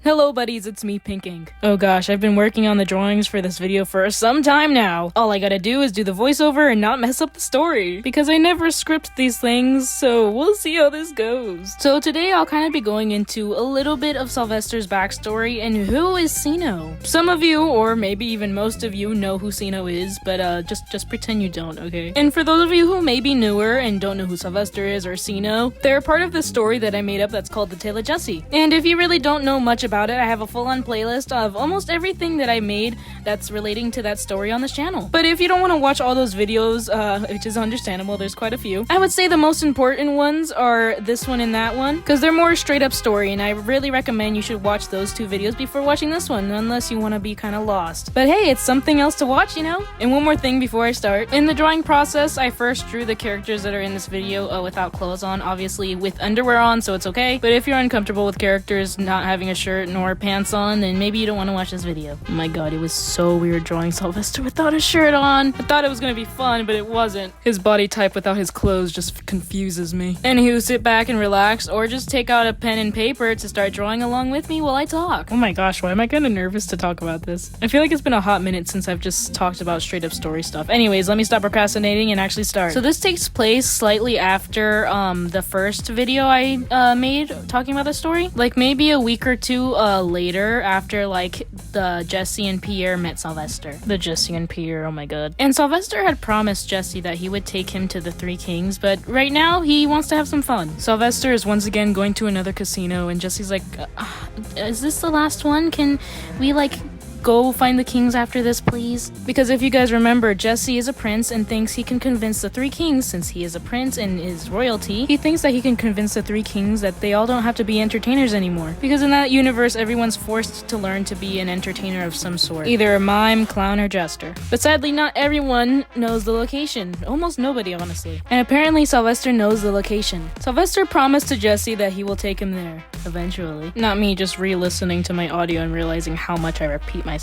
Hello buddies, it's me, Pinkink. Oh gosh, I've been working on the drawings for this video for some time now. All I gotta do is do the voiceover and not mess up the story, because I never script these things, so we'll see how this goes. So today I'll kind of be going into a little bit of Sylvester's backstory and who is Ceno. Some of you, or maybe even most of you, know who Ceno is, but just pretend you don't, okay? And for those of you who may be newer and don't know who Sylvester is or Ceno, they're part of this story that I made up that's called The Tale of Jesse. And if you really don't know much about it, I have a full-on playlist of almost everything that I made that's relating to that story on this channel. But if you don't want to watch all those videos, which is understandable, there's quite a few, I would say the most important ones are this one and that one, because they're more straight-up story, and I really recommend you should watch those two videos before watching this one, unless you want to be kind of lost. But hey, it's something else to watch, you know? And one more thing before I start. In the drawing process, I first drew the characters that are in this video without clothes on, obviously with underwear on, so it's okay. But if you're uncomfortable with characters not having a shirt nor pants on, then maybe you don't want to watch this video. Oh my god, it was so weird drawing Sylvester without a shirt on. I thought it was gonna be fun, but it wasn't. His body type without his clothes just confuses me. Anywho, sit back and relax, or just take out a pen and paper to start drawing along with me while I talk. Oh my gosh, why am I kind of nervous to talk about this? I feel like it's been a hot minute since I've just talked about straight up story stuff. Anyways, let me stop procrastinating and actually start. So this takes place slightly after the first video I made talking about the story. Like maybe a week or two later, after like the Jesse and Pierre met Sylvester. The Jesse and Pierre, oh my god. And Sylvester had promised Jesse that he would take him to the Three Kings, but right now he wants to have some fun. Sylvester is once again going to another casino, and Jesse's like, is this the last one? Can we like go find the kings after this, please? Because if you guys remember, Jesse is a prince and thinks he can convince the Three Kings, since he is a prince and is royalty, he thinks that he can convince the Three Kings that they all don't have to be entertainers anymore. Because in that universe, everyone's forced to learn to be an entertainer of some sort. Either a mime, clown, or jester. But sadly, not everyone knows the location. Almost nobody, honestly. And apparently, Sylvester knows the location. Sylvester promised to Jesse that he will take him there. Eventually. Not me just re-listening to my audio and realizing how much I repeat myself.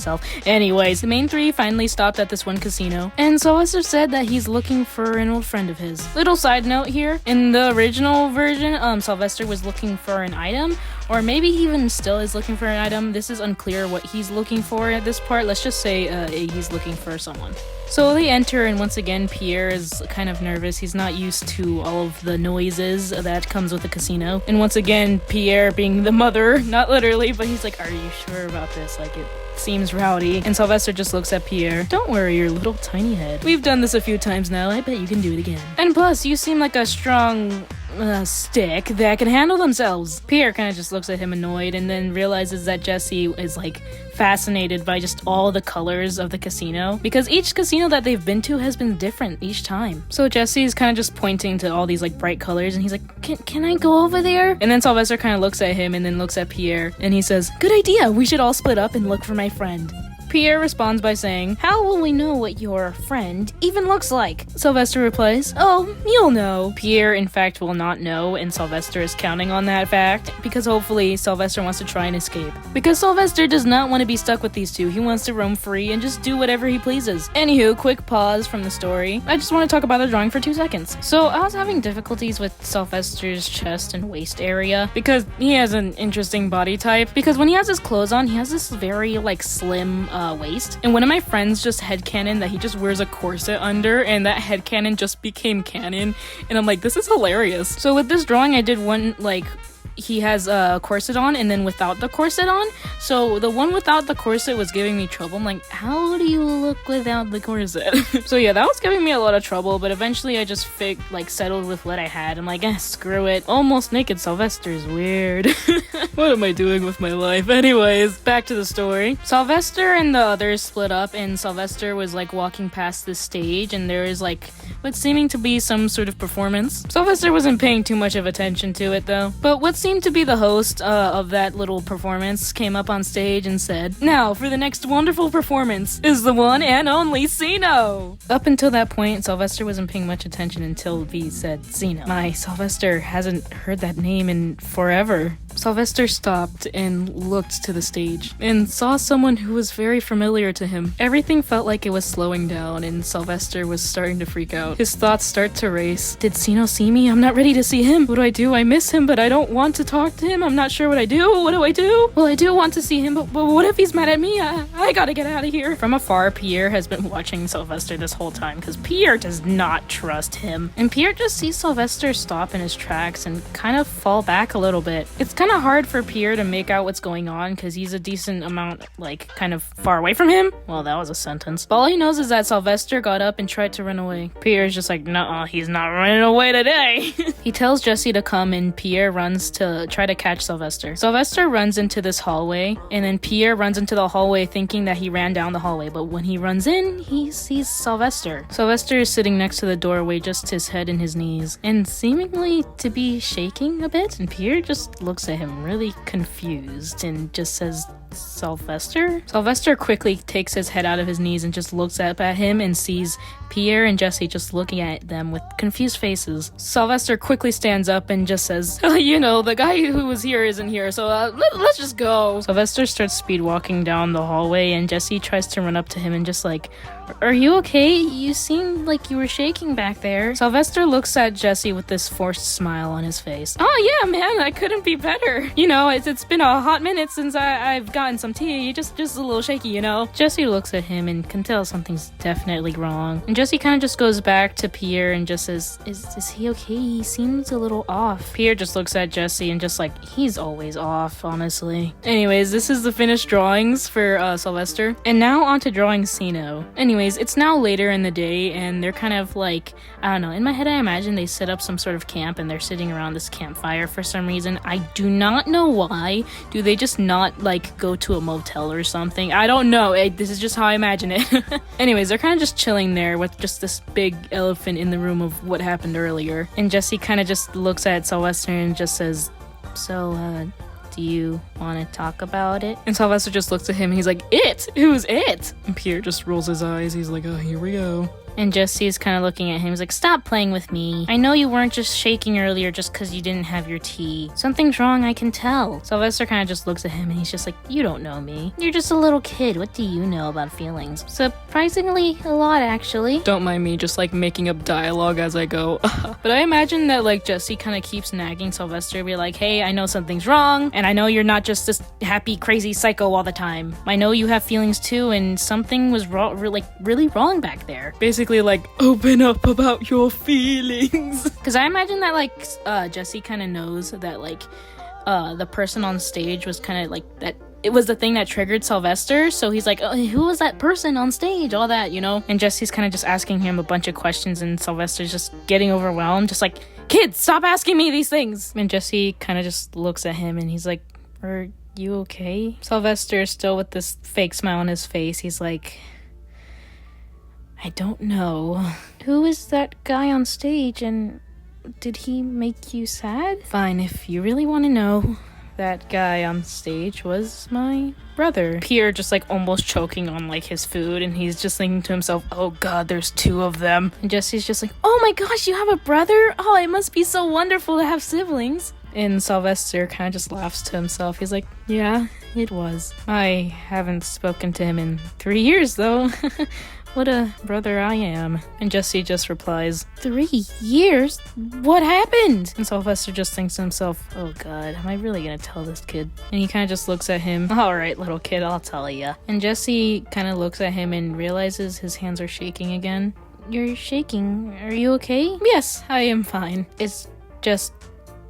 Anyways, the main three finally stopped at this one casino, and Sylvester said that he's looking for an old friend of his. Little side note here, in the original version, Sylvester was looking for an item, or maybe he even still is looking for an item. This is unclear what he's looking for at this part. Let's just say he's looking for someone. So they enter, and once again, Pierre is kind of nervous. He's not used to all of the noises that comes with the casino. And once again, Pierre being the mother, not literally, but he's like, are you sure about this? Like, it seems rowdy. And Sylvester just looks at Pierre. Don't worry, your little tiny head. We've done this a few times now. I bet you can do it again. And plus, you seem like a strong stick that can handle themselves. Pierre kind of just looks at him annoyed and then realizes that Jesse is like fascinated by just all the colors of the casino, because each casino that they've been to has been different each time. So Jesse is kind of just pointing to all these like bright colors, and he's like, can I go over there? And then Sylvester kind of looks at him and then looks at Pierre, and he says, good idea, we should all split up and look for my friend. Pierre responds by saying, how will we know what your friend even looks like? Sylvester replies, oh, you'll know. Pierre, in fact, will not know, and Sylvester is counting on that fact, because hopefully Sylvester wants to try and escape. Because Sylvester does not want to be stuck with these two. He wants to roam free and just do whatever he pleases. Anywho, quick pause from the story. I just want to talk about the drawing for 2 seconds. So I was having difficulties with Sylvester's chest and waist area, because he has an interesting body type. Because when he has his clothes on, he has this very like slim waist, and one of my friends just headcanon that he just wears a corset under, and that headcanon just became canon, and I'm like, this is hilarious. So with this drawing, I did one like he has a corset on and then without the corset on. So the one without the corset was giving me trouble. I'm like, how do you look without the corset? So yeah, that was giving me a lot of trouble, but eventually I just settled with what I had. I'm like, screw it. Almost naked Sylvester is weird. What am I doing with my life? Anyways, back to the story. Sylvester and the others split up, and Sylvester was like walking past this stage, and there is like what's seeming to be some sort of performance. Sylvester wasn't paying too much of attention to it though. But what seemed to be the host of that little performance came up on stage and said, now for the next wonderful performance is the one and only Ceno. Up until that point, Sylvester wasn't paying much attention until V said Ceno. My, Sylvester hasn't heard that name in forever. Sylvester stopped and looked to the stage and saw someone who was very familiar to him. Everything felt like it was slowing down and Sylvester was starting to freak out. His thoughts start to race. Did Ceno see me? I'm not ready to see him. What do I do? I miss him, but I don't want to talk to him. I'm not sure what I do. What do I do? Well, I do want to see him, but what if he's mad at me? I gotta get out of here. From afar, Pierre has been watching Sylvester this whole time because Pierre does not trust him. And Pierre just sees Sylvester stop in his tracks and kind of fall back a little bit. It's kind of hard for Pierre to make out what's going on because he's a decent amount, like, kind of far away from him. Well, that was a sentence. But all he knows is that Sylvester got up and tried to run away. Pierre's just like, nuh-uh, he's not running away today. He tells Jesse to come and Pierre runs to try to catch Sylvester. Sylvester runs into this hallway and then Pierre runs into the hallway thinking that he ran down the hallway, but when he runs in, he sees Sylvester. Sylvester is sitting next to the doorway, just his head in his knees, and seemingly to be shaking a bit, and Pierre just looks at him really confused and just says, Sylvester? Sylvester quickly takes his head out of his knees and just looks up at him and sees Pierre and Jesse just looking at them with confused faces. Sylvester quickly stands up and just says, you know, the guy who was here isn't here, so let's just go. Sylvester starts speed walking down the hallway and Jesse tries to run up to him and just like, are you okay? You seemed like you were shaking back there. Sylvester looks at Jesse with this forced smile on his face. Oh yeah, man, I couldn't be better. You know, it's been a hot minute since I've gotten some tea. Just a little shaky, you know? Jesse looks at him and can tell something's definitely wrong. And Jesse kind of just goes back to Pierre and just says, is he okay? He seems a little off. Pierre just looks at Jesse and just like, he's always off, honestly. Anyways, this is the finished drawings for Sylvester. And now on to drawing Ceno. Anyways, it's now later in the day and they're kind of like, I don't know, in my head I imagine they set up some sort of camp and they're sitting around this campfire for some reason. I do not know why. Do they just not like go to a motel or something? I don't know. This is just how I imagine it. Anyways, they're kind of just chilling there with just this big elephant in the room of what happened earlier. And Jesse kind of just looks at Sylvester and just says, so, do you want to talk about it? And Sylvester just looks at him and he's like, it? Who's it? And Pierre just rolls his eyes. He's like, oh, here we go. And Jesse's kind of looking at him. He's like, stop playing with me. I know you weren't just shaking earlier just because you didn't have your tea. Something's wrong, I can tell. Sylvester kind of just looks at him and he's just like, you don't know me. You're just a little kid. What do you know about feelings? Surprisingly, a lot, actually. Don't mind me just like making up dialogue as I go. But I imagine that like Jesse kind of keeps nagging Sylvester, be like, hey, I know something's wrong. And I know you're not just this happy, crazy psycho all the time. I know you have feelings too. And something was wrong, like really wrong back there. Basically, like, open up about your feelings. Because I imagine that like Jesse kind of knows that like the person on stage was kind of like that. It was the thing that triggered Sylvester, so he's like, oh, who was that person on stage? All that, you know? And Jesse's kind of just asking him a bunch of questions, and Sylvester's just getting overwhelmed, just like, kids, stop asking me these things! And Jesse kind of just looks at him, and he's like, are you okay? Sylvester, still with this fake smile on his face, he's like, I don't know. Who is that guy on stage, and did he make you sad? Fine, if you really want to know, that guy on stage was my brother. Pierre just like almost choking on like his food, and he's just thinking to himself, oh god, there's two of them. And Jesse's just like, oh my gosh, you have a brother? Oh, it must be so wonderful to have siblings. And Sylvester kind of just laughs to himself. He's like, yeah, it was. I haven't spoken to him in 3 years though. What a brother I am. And Jesse just replies, 3 years? What happened? And Sylvester just thinks to himself, oh god, am I really gonna tell this kid? And he kind of just looks at him, alright little kid, I'll tell ya. And Jesse kind of looks at him and realizes his hands are shaking again. You're shaking. Are you okay? Yes, I am fine. It's just...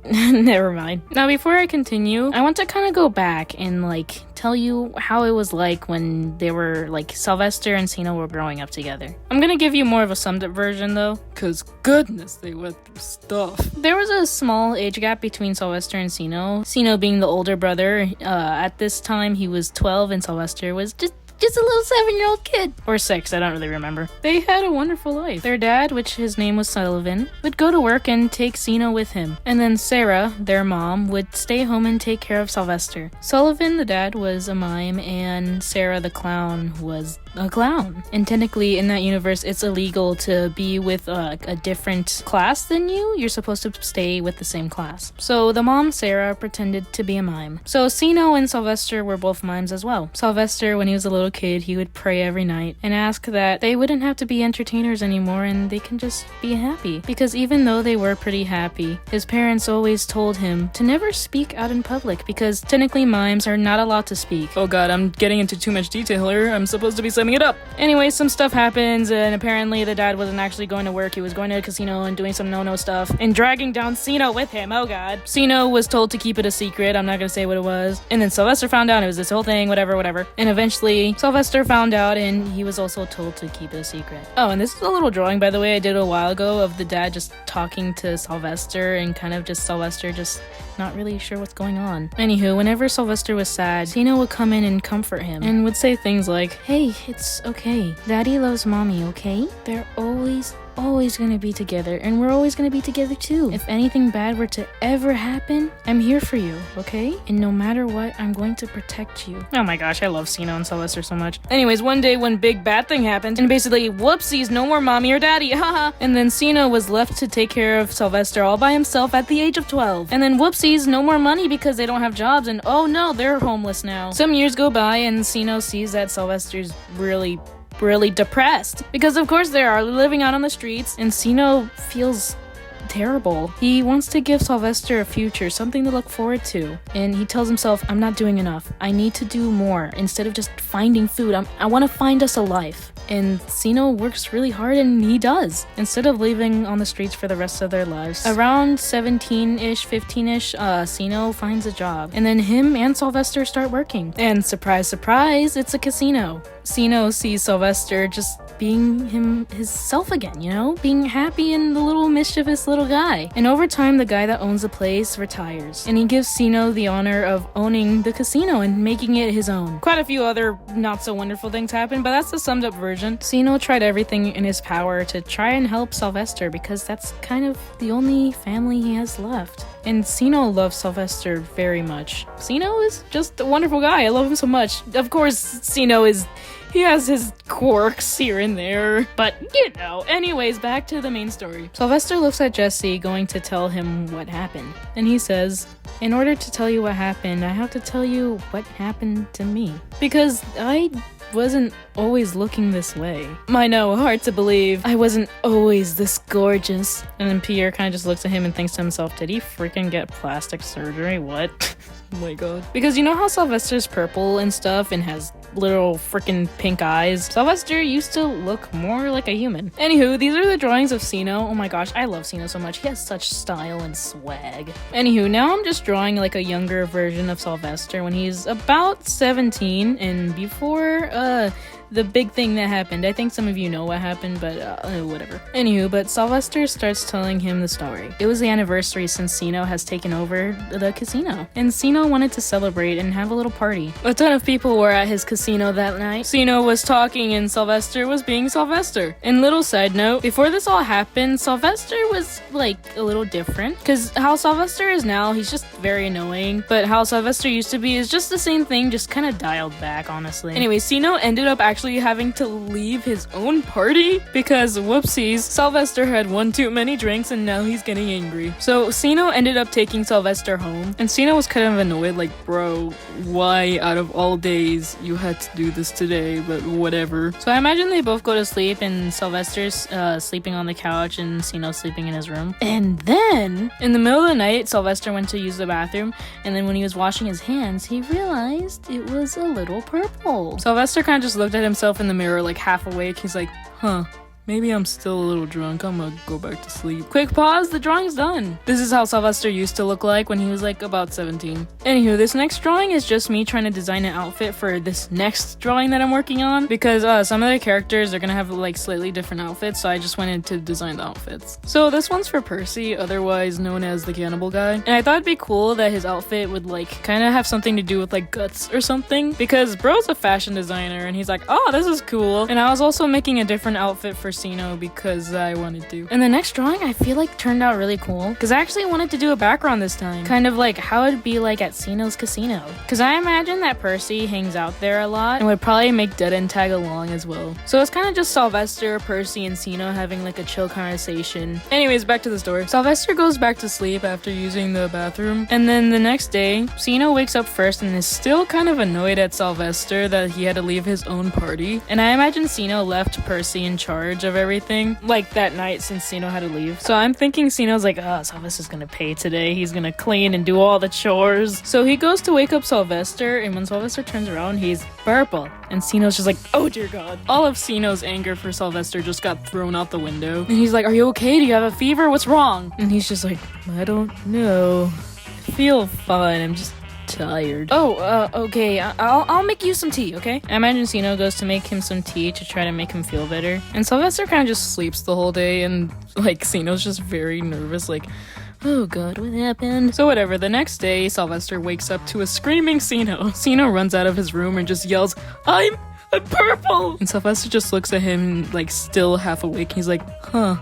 Never mind. Now, before I continue, I want to kind of go back and, like, tell you how it was like when they were, like, Sylvester and Ceno were growing up together. I'm gonna give you more of a summed up version, though, because goodness, they went through stuff. There was a small age gap between Sylvester and Ceno. Ceno being the older brother. At this time, he was 12 and Sylvester was Just a little 7-year-old kid. Or 6, I don't really remember. They had a wonderful life. Their dad, which his name was Sullivan, would go to work and take Ceno with him. And then Sarah, their mom, would stay home and take care of Sylvester. Sullivan, the dad, was a mime, and Sarah, the clown, was a clown. And technically, in that universe, it's illegal to be with a different class than you. You're supposed to stay with the same class. So the mom, Sarah, pretended to be a mime. So Ceno and Sylvester were both mimes as well. Sylvester, when he was a little kid, he would pray every night and ask that they wouldn't have to be entertainers anymore and they can just be happy. Because even though they were pretty happy, his parents always told him to never speak out in public because technically mimes are not allowed to speak. Oh god, I'm getting into too much detail here. I'm supposed to be summing it up. Anyway, some stuff happens and apparently the dad wasn't actually going to work. He was going to a casino and doing some no-no stuff and dragging down Ceno with him. Oh god. Ceno was told to keep it a secret. I'm not gonna say what it was. And then Sylvester found out. It was this whole thing, whatever. And eventually Sylvester found out and he was also told to keep it a secret. Oh, and this is a little drawing, by the way, I did a while ago of the dad just talking to Sylvester and kind of just Sylvester just not really sure what's going on. Anywho, whenever Sylvester was sad, Ceno would come in and comfort him and would say things like, "Hey, it's okay. Daddy loves mommy, okay? They're always gonna be together and we're always gonna be together too. If anything bad were to ever happen, I'm here for you, okay? And no matter what, I'm going to protect you." Oh my gosh, I love Ceno and Sylvester so much. Anyways, one day one big bad thing happened and basically, whoopsies, no more mommy or daddy, haha. And then Ceno was left to take care of Sylvester all by himself at the age of 12. And then whoopsies, no more money because they don't have jobs and oh no, they're homeless now. Some years go by and Ceno sees that Sylvester's really depressed because of course they are living out on the streets and Ceno feels terrible. He wants to give Sylvester a future, something to look forward to, and he tells himself, I'm not doing enough. I need to do more. Instead of just finding food, I want to find us a life. And Ceno works really hard and he does, instead of living on the streets for the rest of their lives. Around 17-ish, 15-ish, Ceno finds a job, and then him and Sylvester start working. And surprise, surprise, it's a casino. Ceno sees Sylvester just being himself again, you know? Being happy and the little mischievous little guy. And over time, the guy that owns the place retires. And he gives Ceno the honor of owning the casino and making it his own. Quite a few other not so wonderful things happen, but that's the summed up version. Ceno tried everything in his power to try and help Sylvester because that's kind of the only family he has left. And Ceno loves Sylvester very much. Ceno is just a wonderful guy. I love him so much. Of course, he has his quirks here and there, but you know. Anyways, back to the main story. Sylvester looks at Jesse, going to tell him what happened. And he says, in order to tell you what happened, I have to tell you what happened to me. Because I wasn't always looking this way. I know, hard to believe. I wasn't always this gorgeous. And then Pierre kind of just looks at him and thinks to himself, did he freaking get plastic surgery? What? Oh my god. Because you know how Sylvester's purple and stuff and has little freaking pink eyes? Sylvester used to look more like a human. Anywho, these are the drawings of Ceno. Oh my gosh, I love Ceno so much. He has such style and swag. Anywho, now I'm just drawing like a younger version of Sylvester when he's about 17 and before the big thing that happened. I think some of you know what happened, but whatever. Anywho, but Sylvester starts telling him the story. It was the anniversary since Ceno has taken over the casino, and Ceno wanted to celebrate and have a little party. A ton of people were at his casino that night. Ceno was talking and Sylvester was being Sylvester. And little side note, before this all happened, Sylvester was like a little different, because how Sylvester is now, he's just very annoying, but how Sylvester used to be is just the same thing, just kind of dialed back, honestly. Anyway, Ceno ended up actually having to leave his own party because, whoopsies, Sylvester had one too many drinks and now he's getting angry. So Ceno ended up taking Sylvester home, and Ceno was kind of annoyed, like, bro, why out of all days you had to do this today, but whatever. So I imagine they both go to sleep and Sylvester's sleeping on the couch and Ceno sleeping in his room. And then, in the middle of the night, Sylvester went to use the bathroom, and then when he was washing his hands, he realized it was a little purple. Sylvester kind of just looked at himself in the mirror, like half awake. He's like, huh, Maybe I'm still a little drunk. I'm gonna go back to sleep. Quick pause, the drawing's done. This is how Sylvester used to look like when he was like about 17. Anywho, this next drawing is just me trying to design an outfit for this next drawing that I'm working on, because some of the characters are gonna have like slightly different outfits, so I just wanted to design the outfits. So this one's for Percy, otherwise known as the cannibal guy. And I thought it'd be cool that his outfit would like kind of have something to do with like guts or something, because bro's a fashion designer and he's like, oh, this is cool. And I was also making a different outfit for Ceno because I wanted to. And the next drawing I feel like turned out really cool, because I actually wanted to do a background this time, kind of like how it'd be like at Ceno's casino, because I imagine that Percy hangs out there a lot and would probably make Dead End tag along as well. So it's kind of just Sylvester, Percy, and Ceno having like a chill conversation. Anyways, back to the story. Sylvester goes back to sleep after using the bathroom, and then the next day Ceno wakes up first and is still kind of annoyed at Sylvester that he had to leave his own party. And I imagine Ceno left Percy in charge of everything like that night since Ceno had to leave. So I'm thinking Ceno's like, oh, Sylvester's gonna pay today. He's gonna clean and do all the chores. So he goes to wake up Sylvester, and when Sylvester turns around, he's purple. And Ceno's just like, oh dear God. All of Ceno's anger for Sylvester just got thrown out the window. And he's like, are you okay? Do you have a fever? What's wrong? And he's just like, I don't know. I feel fine. I'm just tired. Oh, okay. I'll make you some tea, okay? I imagine Ceno goes to make him some tea to try to make him feel better. And Sylvester kind of just sleeps the whole day, and like Ceno's just very nervous, like, oh God, what happened? So whatever, the next day, Sylvester wakes up to a screaming Ceno. Ceno runs out of his room and just yells, I'm purple! And Sylvester just looks at him like still half awake. He's like, huh.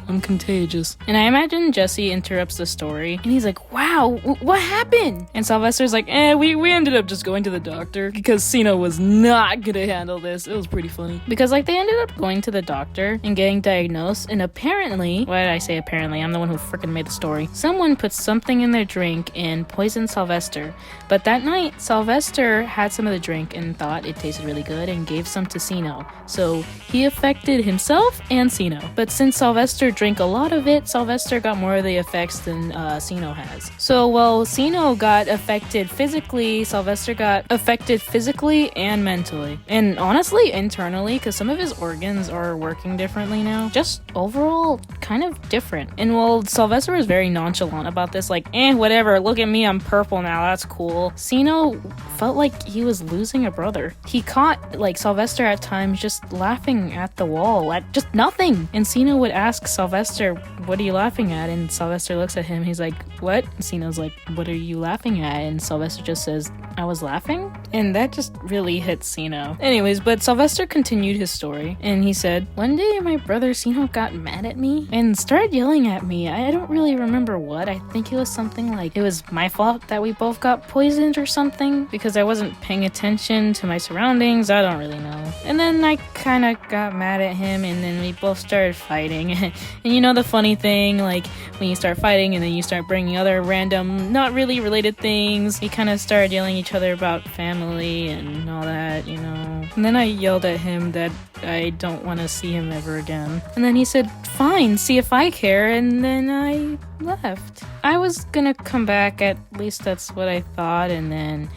I'm contagious. And I imagine Jesse interrupts the story and he's like, wow, what happened? And Sylvester's like, we ended up just going to the doctor because Ceno was not gonna handle this. It was pretty funny. Because like they ended up going to the doctor and getting diagnosed, and apparently, why did I say apparently? I'm the one who freaking made the story. Someone put something in their drink and poisoned Sylvester. But that night, Sylvester had some of the drink and thought it tasted really good and gave some to Ceno. So he affected himself and Ceno. But since Sylvester drank a lot of it, Sylvester got more of the effects than Ceno has. So while Ceno got affected physically, Sylvester got affected physically and mentally. And honestly, internally, because some of his organs are working differently now. Just overall, kind of different. And while Sylvester was very nonchalant about this, like, whatever, look at me, I'm purple now, that's cool. Ceno felt like he was losing a brother. He caught, like, Sylvester at times just laughing at the wall, at just nothing. And Ceno would ask Sylvester, what are you laughing at? And Sylvester looks at him, he's like, what? And Ceno's like, what are you laughing at? And Sylvester just says, I was laughing? And that just really hit Ceno. Anyways, but Sylvester continued his story, and he said, one day my brother Ceno got mad at me and started yelling at me. I don't really remember what. I think it was something like it was my fault that we both got poisoned or something because I wasn't paying attention to my surroundings. I don't really know. And then I kind of got mad at him, and then we both started fighting. And you know the funny thing, like when you start fighting and then you start bringing other random, not really related things, we kind of started yelling at each other about family and all that, you know. And then I yelled at him that I don't want to see him ever again. And then he said, fine, see if I care, and then I left. I was gonna come back, at least that's what I thought, and then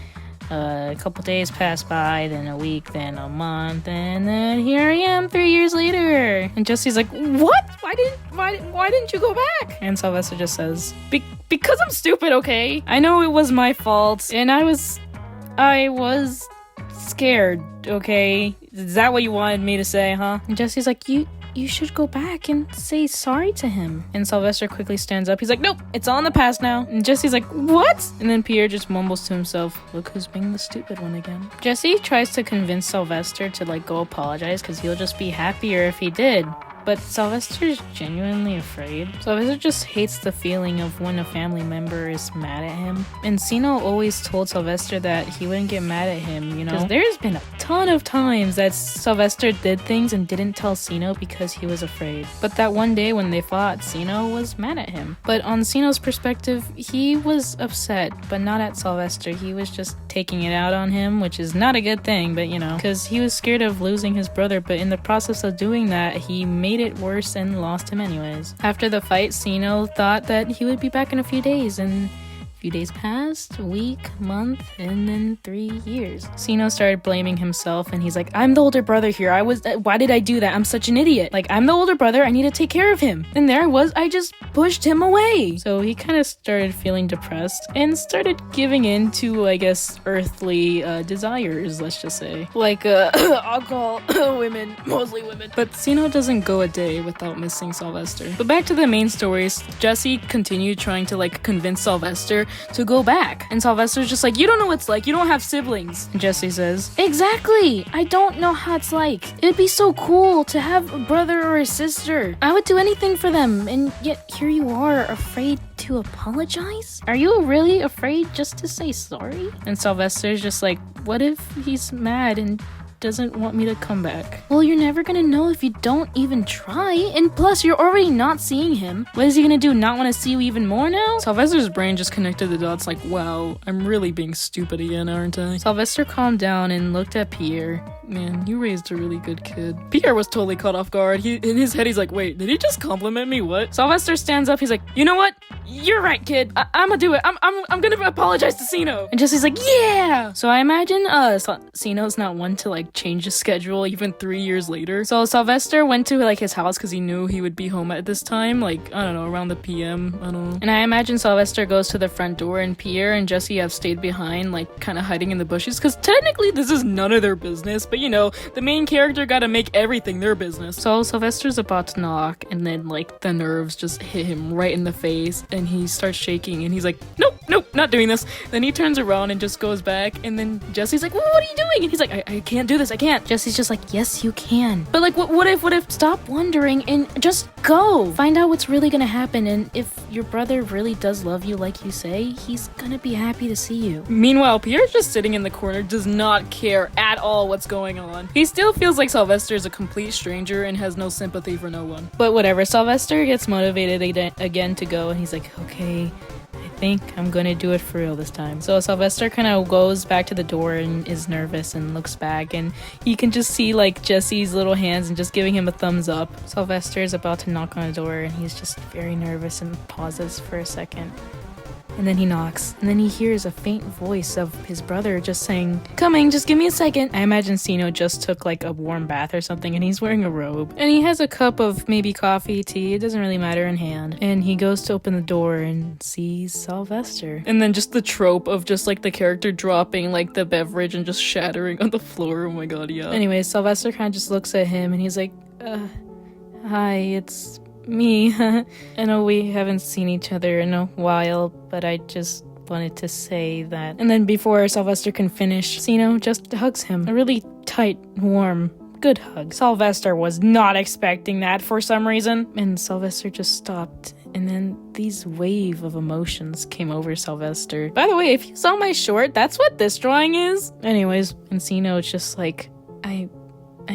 a couple days passed by, then a week, then a month, and then here I am 3 years later. And Jesse's like, what? Why didn't you go back? And Sylvester just says, because I'm stupid, okay? I know it was my fault, and I was scared, okay? Is that what you wanted me to say, huh? And Jesse's like, you should go back and say sorry to him. And Sylvester quickly stands up. He's like, nope, it's all in the past now. And Jesse's like, what? And then Pierre just mumbles to himself, look who's being the stupid one again. Jesse tries to convince Sylvester to like go apologize because he'll just be happier if he did. But Sylvester's genuinely afraid. Sylvester just hates the feeling of when a family member is mad at him. And Ceno always told Sylvester that he wouldn't get mad at him, you know? Because there's been a ton of times that Sylvester did things and didn't tell Ceno because he was afraid. But that one day when they fought, Ceno was mad at him. But on Ceno's perspective, he was upset, but not at Sylvester. He was just taking it out on him, which is not a good thing, but you know, because he was scared of losing his brother, but in the process of doing that, he made it worse and lost him anyways. After the fight, Ceno thought that he would be back in a few days, and Few days passed, a week, month, and then 3 years. Ceno started blaming himself, and he's like, I'm the older brother here. Why did I do that? I'm such an idiot. Like, I'm the older brother. I need to take care of him. And there I was. I just pushed him away. So he kind of started feeling depressed and started giving in to, I guess, earthly desires, let's just say. Like, alcohol, women, mostly women. But Ceno doesn't go a day without missing Sylvester. But back to the main stories, Jesse continued trying to, like, convince Sylvester to go back. And Sylvester's just like, you don't know what it's like. You don't have siblings. And Jesse says, exactly. I don't know how it's like. It'd be so cool to have a brother or a sister. I would do anything for them. And yet here you are, afraid to apologize? Are you really afraid just to say sorry? And Sylvester's just like, what if he's mad and doesn't want me to come back? Well, you're never gonna know if you don't even try. And plus, you're already not seeing him. What is he gonna do? Not want to see you even more now? Sylvester's brain just connected the dots like, wow, I'm really being stupid again, aren't I? Sylvester calmed down and looked at Pierre. Man, you raised a really good kid. Pierre was totally caught off guard. In his head, he's like, wait, did he just compliment me? What? Sylvester stands up. He's like, you know what? You're right, kid. I'm gonna do it. I'm gonna apologize to Ceno. And Jesse's like, yeah! So I imagine, Ceno's not one to, like, change his schedule even 3 years later. So Sylvester went to, like, his house because he knew he would be home at this time. Like, I don't know, around the PM. I don't know. And I imagine Sylvester goes to the front door and Pierre and Jesse have stayed behind, like, kind of hiding in the bushes. Because technically, this is none of their business. But, you know, the main character gotta make everything their business. So Sylvester's about to knock, and then, like, the nerves just hit him right in the face, and he starts shaking, and he's like, nope, not doing this. Then he turns around and just goes back, and then Jesse's like, well, what are you doing? And he's like, I can't do this, I can't. Jesse's just like, yes, you can. But, like, what if, stop wondering and just go. Find out what's really gonna happen, and if your brother really does love you like you say, he's gonna be happy to see you. Meanwhile, Pierre's just sitting in the corner, does not care at all what's going on. He still feels like Sylvester is a complete stranger and has no sympathy for no one. But whatever, Sylvester gets motivated again to go, and he's like, okay, I think I'm gonna do it for real this time. So Sylvester kind of goes back to the door and is nervous and looks back, and you can just see, like, Jesse's little hands and just giving him a thumbs up. Sylvester is about to knock on the door, and he's just very nervous and pauses for a second. And then he knocks, and then he hears a faint voice of his brother just saying, coming, just give me a second. I imagine Ceno just took, like, a warm bath or something, and he's wearing a robe. And he has a cup of maybe coffee, tea, it doesn't really matter, in hand. And he goes to open the door and sees Sylvester. And then just the trope of just, like, the character dropping, like, the beverage and just shattering on the floor. Oh my god, yeah. Anyways, Sylvester kind of just looks at him, and he's like, hi, it's me. I know we haven't seen each other in a while, but I just wanted to say that. And then before Sylvester can finish, Ceno just hugs him. A really tight, warm, good hug. Sylvester was not expecting that for some reason. And Sylvester just stopped. And then these wave of emotions came over Sylvester. By the way, if you saw my short, that's what this drawing is. Anyways, and Ceno's just like, I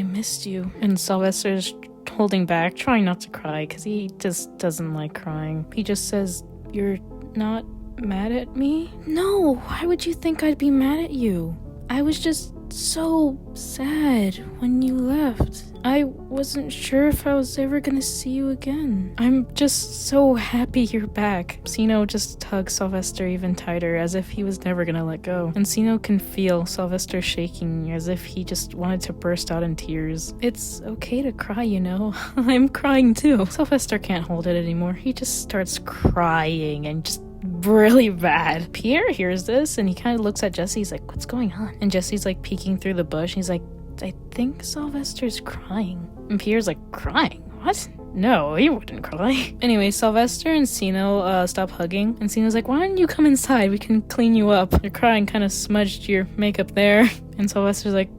missed you. And Sylvester's holding back, trying not to cry, because he just doesn't like crying. He just says, you're not mad at me? No, why would you think I'd be mad at you? I was just so sad when you left. I wasn't sure if I was ever gonna see you again. I'm just so happy you're back. Ceno just hugs Sylvester even tighter, as if he was never gonna let go. And Ceno can feel Sylvester shaking, as if he just wanted to burst out in tears. It's okay to cry, you know. I'm crying too. Sylvester can't hold it anymore. He just starts crying and just really bad. Pierre hears this and he kind of looks at Jesse. He's like, what's going on? And Jesse's like peeking through the bush. He's like, I think Sylvester's crying. And Pierre's like, crying? What? No, he wouldn't cry. Anyway, Sylvester and Ceno stop hugging, and Ceno's like, why don't you come inside? We can clean you up. Your crying kind of smudged your makeup there. And Sylvester's like,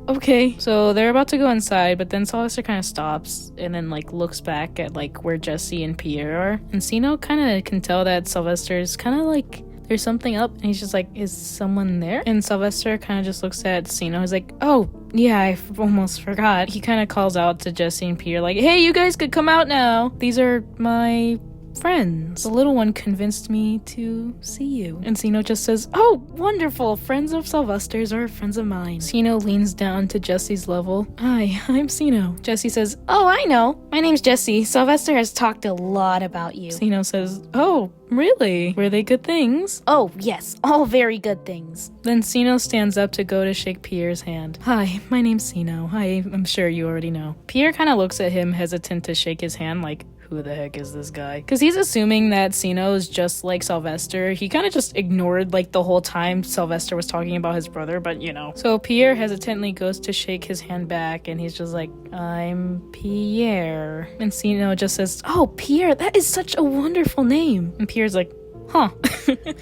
okay. So they're about to go inside, but then Sylvester kind of stops and then, like, looks back at, like, where Jesse and Pierre are. And Ceno kind of can tell that Sylvester's kind of like, there's something up, and he's just like, is someone there? And Sylvester kind of just looks at Ceno. He's like, oh, yeah, I almost forgot. He kind of calls out to Jesse and Pierre, like, hey, you guys could come out now. These are my friends. The little one convinced me to see you. And Ceno just says, oh, wonderful. Friends of Sylvester's are friends of mine. Ceno leans down to Jesse's level. Hi, I'm Ceno. Jesse says, oh, I know. My name's Jesse. Sylvester has talked a lot about you. Ceno says, oh, really? Were they good things? Oh, yes. All very good things. Then Ceno stands up to go to shake Pierre's hand. Hi, my name's Ceno. I'm sure you already know. Pierre kind of looks at him, hesitant to shake his hand, like, who the heck is this guy? Because he's assuming that Ceno is just like Sylvester. He kind of just ignored like the whole time Sylvester was talking about his brother, but you know. So Pierre hesitantly goes to shake his hand back and he's just like, I'm Pierre. And Ceno just says, oh, Pierre, that is such a wonderful name. And Pierre's like, huh.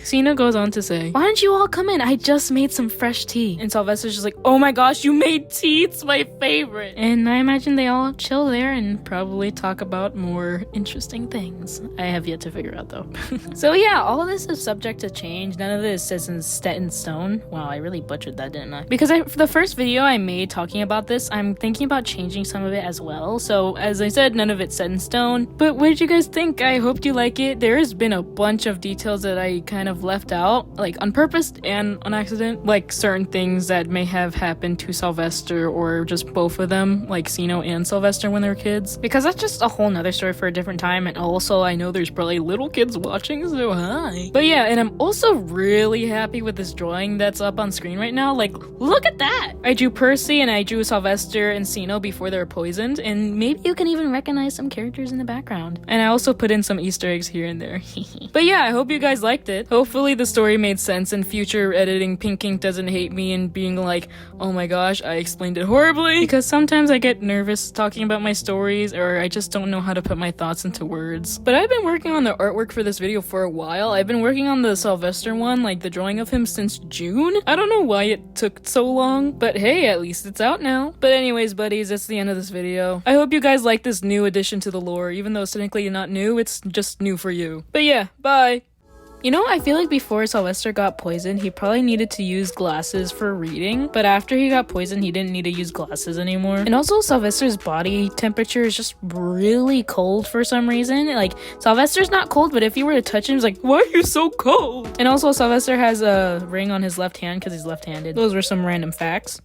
Ceno goes on to say, why don't you all come in? I just made some fresh tea. And Sylvester's just like, oh my gosh, you made tea? It's my favorite. And I imagine they all chill there and probably talk about more interesting things. I have yet to figure out though. So yeah, all of this is subject to change. None of this is set in stone. Wow, I really butchered that, didn't I? Because for the first video I made talking about this, I'm thinking about changing some of it as well. So as I said, none of it's set in stone. But what did you guys think? I hope you like it. There has been a bunch of details that I kind of left out, like on purpose and on accident, like certain things that may have happened to Sylvester or just both of them, like Ceno and Sylvester when they were kids, because that's just a whole nother story for a different time. And also I know there's probably little kids watching, so hi. But yeah, and I'm also really happy with this drawing that's up on screen right now. Like, look at that! I drew Percy and I drew Sylvester and Ceno before they were poisoned, and maybe you can even recognize some characters in the background. And I also put in some Easter eggs here and there. But yeah, I hope you guys liked it. Hopefully the story made sense and future editing Pinkink doesn't hate me and being like, oh my gosh, I explained it horribly. Because sometimes I get nervous talking about my stories, or I just don't know how to put my thoughts into words. But I've been working on the artwork for this video for a while. I've been working on the Sylvester one, like the drawing of him, since June. I don't know why it took so long, but hey, at least it's out now. But anyways, buddies, that's the end of this video. I hope you guys like this new addition to the lore. Even though it's technically not new, it's just new for you. But yeah, bye! You know, I feel like before Sylvester got poisoned, he probably needed to use glasses for reading, but after he got poisoned, he didn't need to use glasses anymore. And also, Sylvester's body temperature is just really cold for some reason. Like, Sylvester's not cold, but if you were to touch him, he's like, why are you so cold? And also, Sylvester has a ring on his left hand because he's left-handed. Those were some random facts.